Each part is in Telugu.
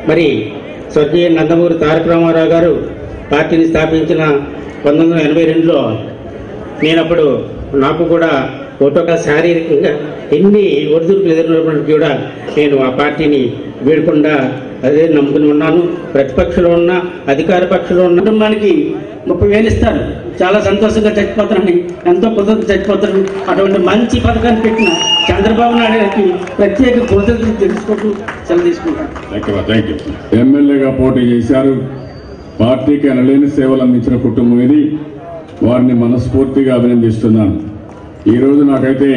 మరి స్వర్గీయ నందమూరి తారక రామారావు గారు పార్టీని స్థాపించిన 1982లో నేనప్పుడు నాకు కూడా ఫోటోగా శారీరకంగా ఎన్ని ఒడిదుడుకులు ఎదుర్కొన్నప్పటికీ కూడా నేను ఆ పార్టీని వీడకుండా అదే నమ్ముకుని ఉన్నాను. ప్రతిపక్షంలో ఉన్న అధికార పక్షంలో ఉన్న కుటుంబానికి 30,000 ఇస్తారు, చాలా సంతోషంగా చచ్చిపోతారని, ఎంతో కృతజ్ఞత చచ్చిపోతారని అటువంటి మంచి పథకాన్ని పెట్టిన చంద్రబాబు నాయుడు గారికి ప్రత్యేక కృతజ్ఞతలు తెలుసుకుంటూ సెలవు తీసుకుంటాను. ఎమ్మెల్యేగా పోటీ చేశారు. పార్టీకి అనలేని సేవలు అందించిన కుటుంబం ఇది. వారిని మనస్ఫూర్తిగా అభినందిస్తున్నాను. ఈరోజు నాకైతే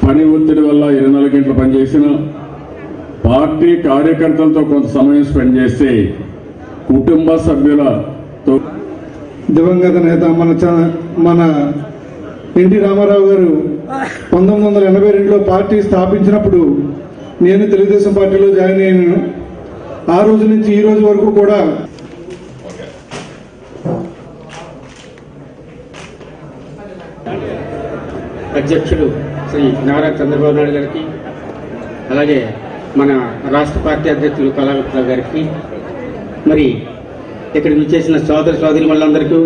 పని ఒత్తిడి వల్ల 24 గంటలు పనిచేసిన పార్టీ కార్యకర్తలతో కొంత సమయం స్పెండ్ చేస్తే కుటుంబ సభ్యులతో దివంగత నేత మన ఎన్టీ రామారావు గారు 1982లో పార్టీ స్థాపించినప్పుడు నేను తెలుగుదేశం పార్టీలో జాయిన్ అయ్యాను. ఆ రోజు నుంచి ఈ రోజు వరకు కూడా అధ్యక్షుడు శ్రీ నారా చంద్రబాబు నాయుడు గారికి, అలాగే మన రాష్ట్ర పార్టీ అధ్యక్షులు కళావిప్లవ్ గారికి, మరి ఇక్కడికి వచ్చేసిన సోదరి వాళ్ళందరికీ